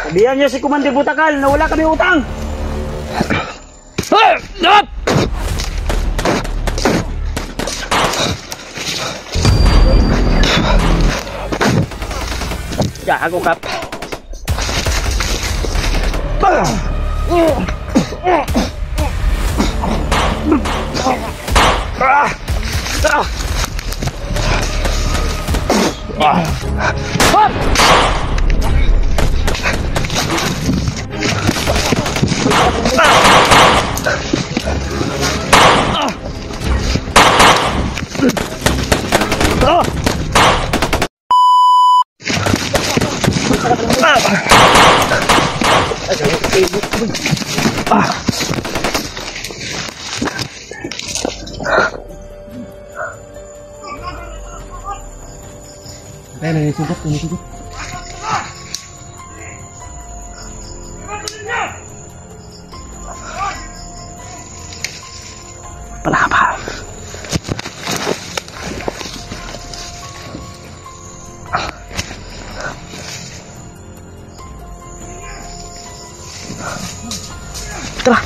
Sabihan niyo si Commander Butakal na wala kami utang. Gago kap. Ini sudah, ini sudah. Kenapa? Tara.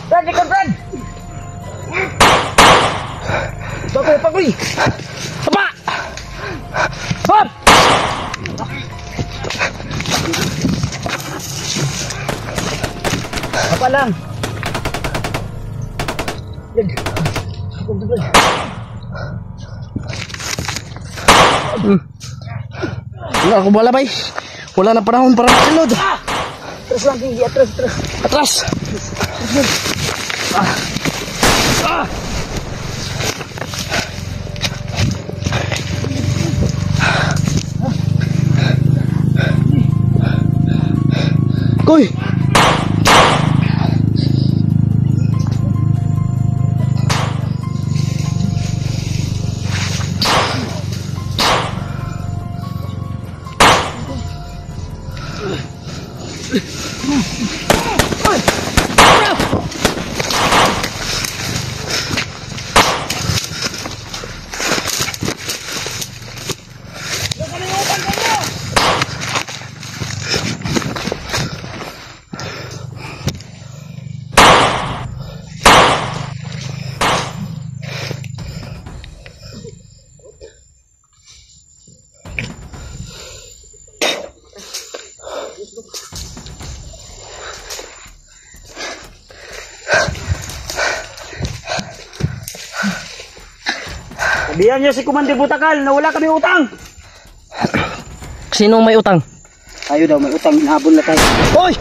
Brad, ikaw Brad! Bagoy, bagoy! Apa! Hop! Apa lang? Yan. Wala ako bala bay. Wala na panahon para masunod. Atras lang, tinggi. Atras, atras. Atras. Koy. Sabihan niyo si Commander Butakal na wala kami utang. Sinong may utang? Tayo daw may utang, habol na tayo. Hoy!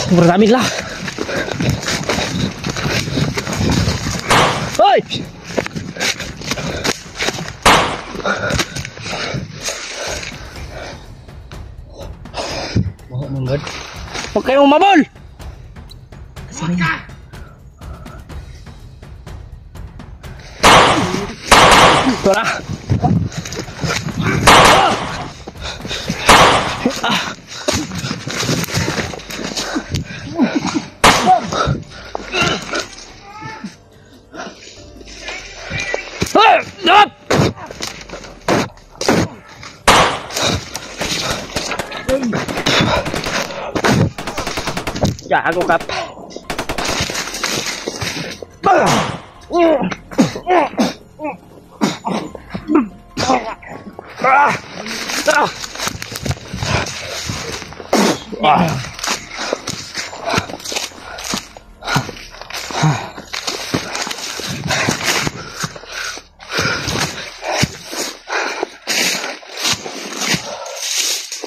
Sobrang dami lang. Hoy! Oh my God. Huwag kayong umabol! Tara! Gago kap.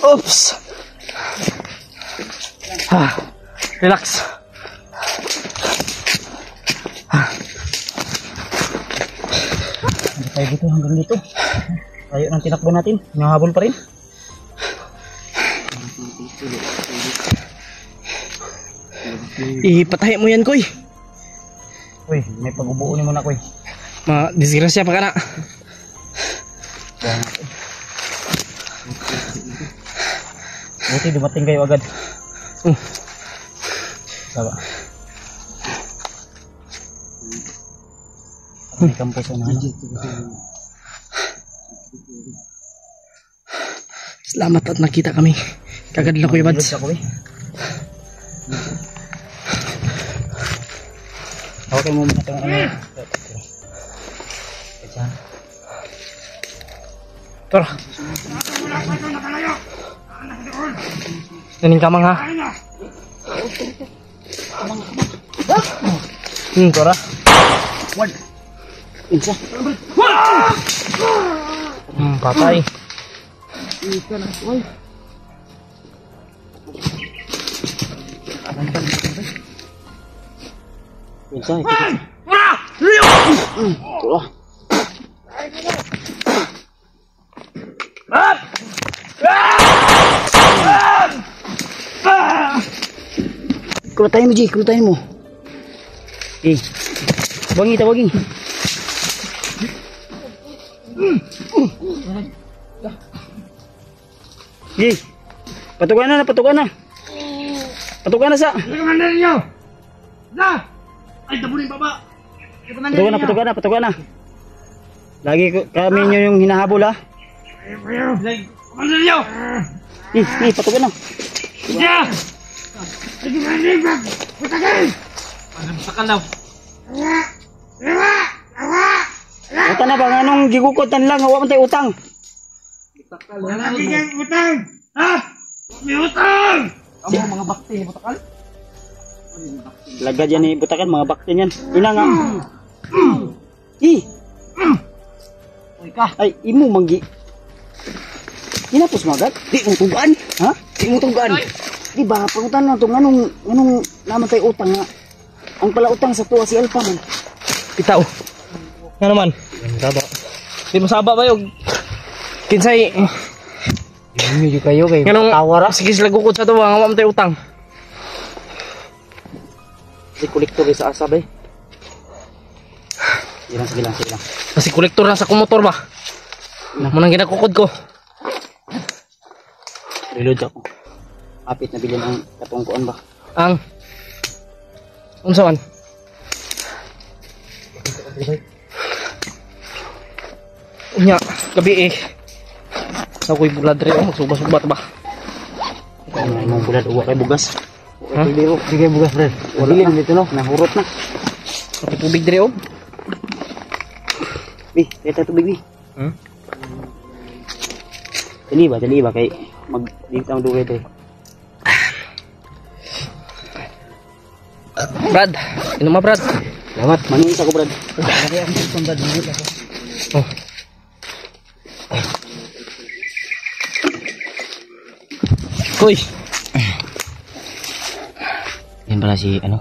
Oops. Relax. Tayo dito hanggang dito. Tayo ng tinakbo natin. Nahabol pa rin. Ipatahi mo yan, Koy. Uy, may pag-ubuunin mo na, Koy. Disgrasya pa ka na. Buti dumating kayo agad. Sawa. May kampos na. Salamat at nakita kami. Kagad lang, Kuya Bads. Okay mo muna itong ano. Tara. Naning kamang ha. Tara. Wad. Insa. Patay. Insa. Kulatayin mo, Ji. Kulatayin mo. Tawagin, tawagin. Ji. Patukan na, patukan na. Patukan na sa. Patukan na ninyo! Na! Ay, tabunin baba! Patukan na, patukan na. Lagi kami nyo yung hinahabol, ha. Patukan na ninyo! Patukan na. Iya! Sige na ninyo! Patagal! Patagal daw! Utang na ba? Anong gigukotan lang? Hawa man tayo utang. Lagi kang utang! Ha? May utang! Ang mga bakte ni Butakal. Lagad yan ni Butakal, mga bakte niyan. Ina nga. Uy ka. Ay, imo manggi. Hinapos magad? Di mo tugaan. Ha? Di mo tugaan. Di ba, pangutan na ito, anong naman tayo utang nga? Ang pala utang sa tuwa si Alpha man. Itaw. Nga naman. Di masaba ba yung kinsay. Hindi kayo kay Ganong tawara. Sige sila gukod sa tuwa. Nga mamtay utang. Si kolektor sa asab eh. Sige lang. Kasi kolektor na sa kumotor ba? Munang ginakukod ko. Reload ako. Apit na bilhin ang katungkuan ba? Ang unsaman? Unya, gabi eh. Ako'y bulad rin. Magsubas-subat ba? Ay, mong bulad. Uwa kay bugas. Ha? Sige bugas, Fred. Wala dito no. Nahurot na. Kapit tubig rin oh. Kaya tubig ni. Dali ba? Kay dito ang duwe ito. Brad, inom mo Brad. Salamat, maningis ako, Brad. Oh. Kuy. Yan pala si ano?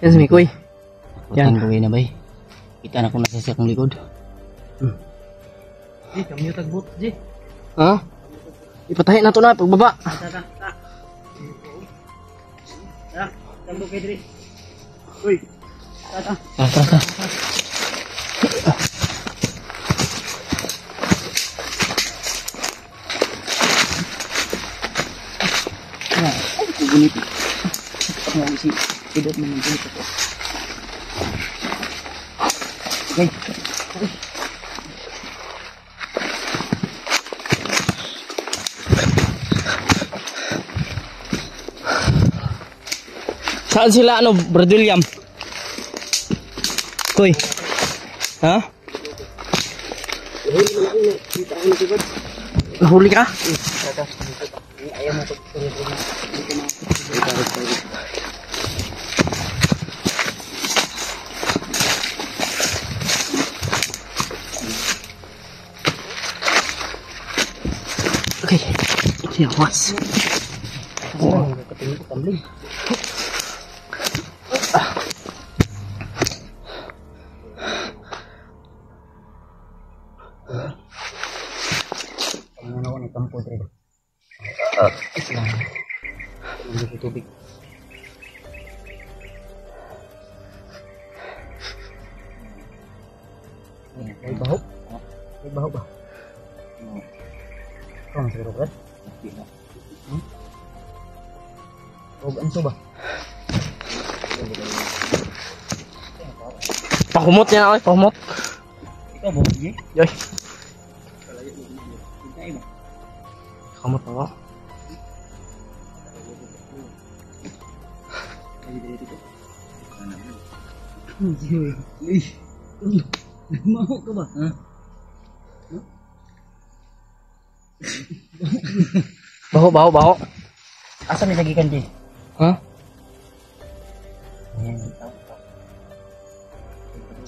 Yan si Mikoy. Utang duwe na bay. Kita na kung nasa siya kong likod. Ji, kami yung tagbot, Ji. Ha? Ipatahi na to na pagbaba. Tanggo kay Dre. Uy. Tata. Tara. Ay, kugunit. Ano si Idot mo ng gunit ako. Okay. Saan sila ano, Brad William? Kuy. Ha? Nahuli ka? Okay. Ini awas. Oh, ketemu. kampo dito. Islam. Hindi tubig. May baho. May baho ba? Kung siguro ba? Huwag anso ba? Pahumot yan ako, pahumot. Ikaw ba? Yoy. Kamot ako. Nagmaho ka ba? Ha? Baho, baho, baho. Asa may lagi kanji? Ha?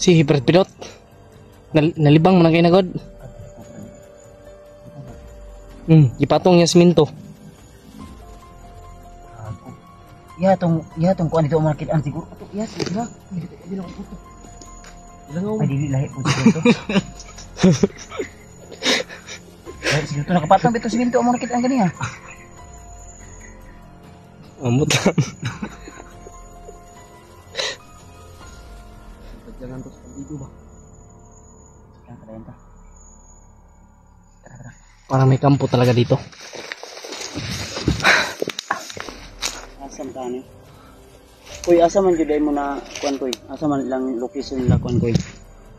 Si Brad Pilot. Nalibang mo na kayo na God. Ipatong niya siminto. Ya tong kuan dito market an siguro. Ato ya sila. Dili ko puto. Langaw. Ay dili lahi puto dito. Ay siguro nakapatong bito siminto ang market an kaniya. Amot. Jangan terus dito ba. Yang kalenta. Parang may kampo talaga dito. Asam ka ni. Kuy asa man jud mo na kuan kuy. Asa man lang location nila kuan kuy.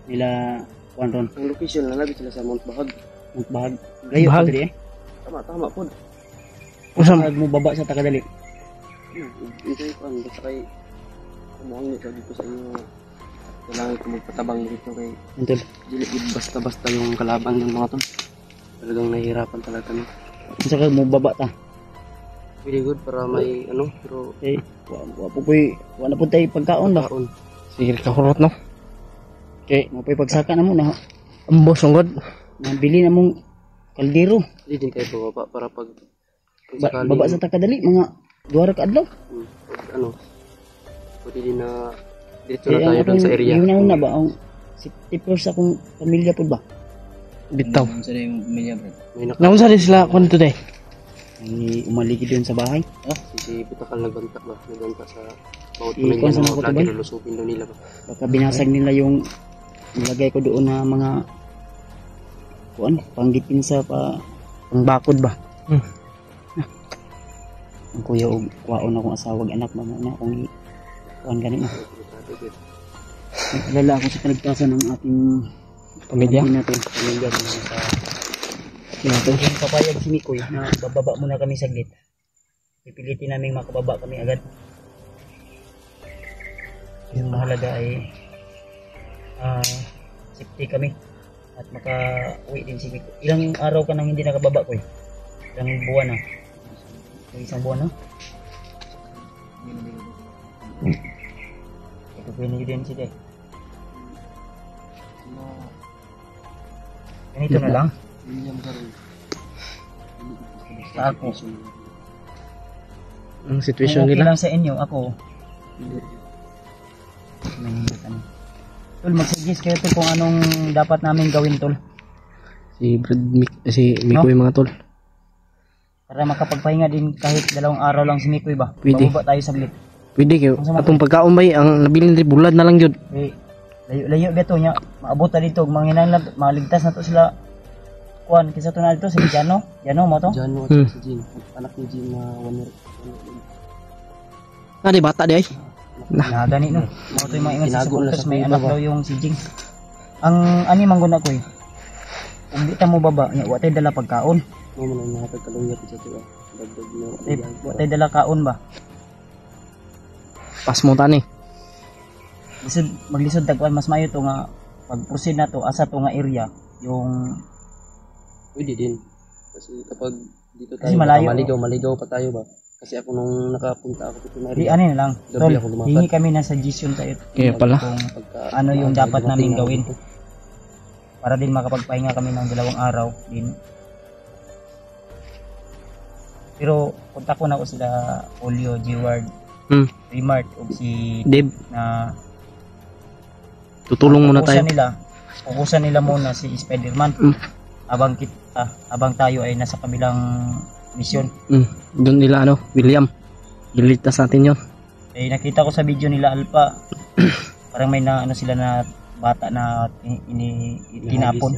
Nila kuan ron. Ang location na labi sila sa Mount Bahag. Mount Bahag. Gayo Bahag. pa diri eh. Tama po. Usam. Bahag mo baba sa Takadali. Ito yung basta kay kumuhang nito dito sa inyo. Kailangan ko magpatabang dito kay Until dili basta-basta yung kalaban ng mga to. Talagang nahihirapan talaga kami. unsa ka mo baba ta. Very good para may ano, pero Eh wa po kuy wa na pud tay pagkaon ba. kaon. Sige ka hurot no. Okay. Mo pay pagsaka na mo na. Ambos ang God. Nabili na mong kaldero. Hindi din kayo bababa para pag sakaling, Baba sa Takadali mga duha ra ka adlaw. ano, pwede din na dito na tayo doon sa area. Yun na ba ang safety first akong pamilya pud ba? Bitaw. Sa yung pamilya bro. May Naunsa din sila kung today. Ay umaligi doon sa bahay. si Butakal nagbanta ba? Nagbanta sa bawat Eh, pamilya kung saan ng ako mga to, vlogger boy? lulusupin daw nila ba? Baka binasag nila yung nilagay ko doon na mga kuan panggipin sa pangbakod ba. Ang kuya og kwaon akong asawag anak ba na akong kuan gani na. Naglalala ako sa kaligtasan ng ating Pamilya. natin pamilya mo sa natin yung papayag si Mikoy na bababa muna kami saglit. Pipilitin namin makababa kami agad. Yung mahalaga ay safety kami at maka-uwi din si Mikoy. Ilang araw ka nang hindi nakababa ko eh? Ilang buwan na? Isang buwan na? Ito po yung din siya eh. Ganito na lang. Sa ako. Ang Kung sitwasyon okay nila. lang sa inyo, ako. Tol, mag-suggest kayo tol kung anong dapat namin gawin tol. Si Mikoy mga tol. Para makapagpahinga din kahit 2 araw lang si Mikoy ba? Pwede. Bababa tayo saglit. Pwede kayo. Atong pagkaon ba ang nabilin rin bulad na lang yun. Eh, layo ba ito niya? Maabot na dito. Manginang maligtas na to sila. Kuan, kisa to na dito si Jano. Jano mo to? Diyan mo at si Jean. Anak ni Jean na 1 year. Di bata di ay. Nagani no. Mo to yung mga ingat sa Tinago na supporters sa may kuba anak ba? daw yung si Jing. Ang ani mangguna ko eh. Kung di ta mo baba, nya wa tay dala pagkaon. Mo man ang nahatag kalungat sa tuwa. Dagdag mo. Wa tay dala kaon ba? Pas mo tani. Maglisod tagwan mas mayo to nga pag-proceed na to asa to nga area yung Pwede din. Kasi kapag dito tayo, Kasi malayo. maligaw pa tayo ba? Kasi ako nung nakapunta ako dito di na ano na lang. Gabi Tol, ako lumakad. hingi kami ng suggestion sa iyo. Kaya pala. Kung ano yung dapat namin gawin para din makapagpahinga kami ng 2 araw din. Pero kontak ko na ko sila Olio, G-Ward, Remart o si Deb, na tutulong muna tayo. Pukusan nila muna si Spider-Man. habang tayo ay nasa kabilang misyon. Doon nila William. Iligtas natin yun. Eh nakita ko sa video nila Alpha, parang may na sila na bata na tinapon.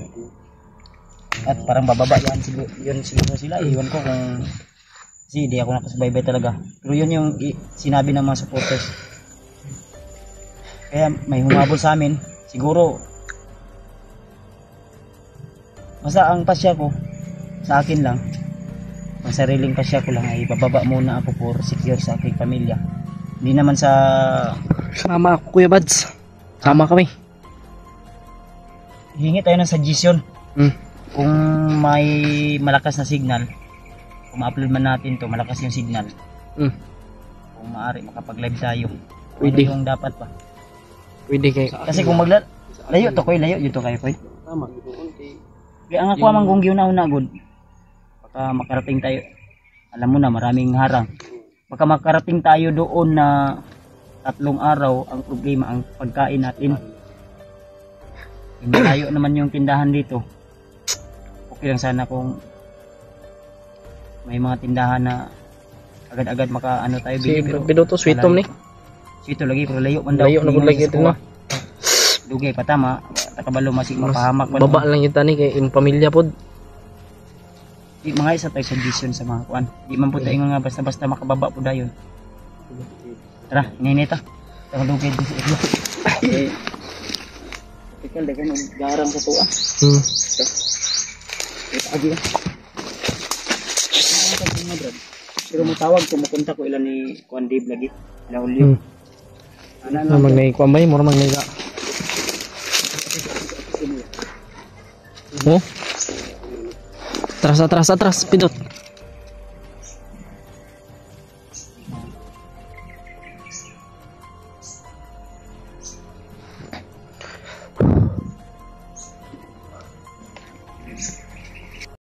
At parang bababa yun siguro sila. Iwan ko kung kasi di ako nakasubaybay talaga. Pero yun yung sinabi ng mga supporters. Kaya may humabol sa amin. Siguro basta ang pasya ko sa akin lang, ang sariling pasya ko lang ay bababa muna ako for secure sa aking pamilya. Hindi naman sa Sama ako Kuya Bads. Sama kami. hingi tayo ng suggestion. Kung may malakas na signal, kung ma-upload man natin to, malakas yung signal. Kung maaari makapag-live tayo. Pwede. Ano yung dapat pa? Pwede kayo. Kasi kung layo to koy, layo yun to kayo koy. Tama, ito konti. Kaya ang ako amang kung giuna-una good. Baka makarating tayo. Alam mo na maraming harang. Baka makarating tayo doon na 3 araw. Ang problema ang pagkain natin. Hindi layo naman yung tindahan dito. Okay lang sana kung may mga tindahan na agad-agad makaano tayo Si bili. Piloto sweetom ni. Sito lagi pero layo man daw. Layo na gud lagi ito no. Dugay pa tama. Takabalo masig mapahamak pa. Baba lang kita ni kay im pamilya pod. Di mga isa tayo suggestion sa mga kuan. Di man po tayo nga basta-basta makababa po dayon. Tara, ininita. Tara dugay di sa ilo. Tikal dagan og garang sa tuwa. Ito agi. Pero matawag kung mapunta ko ilan ni Kuan Dave lagi. Ila Julio. Na magnay ko ambay mo magnay ka. Oh. Atras, Pidot.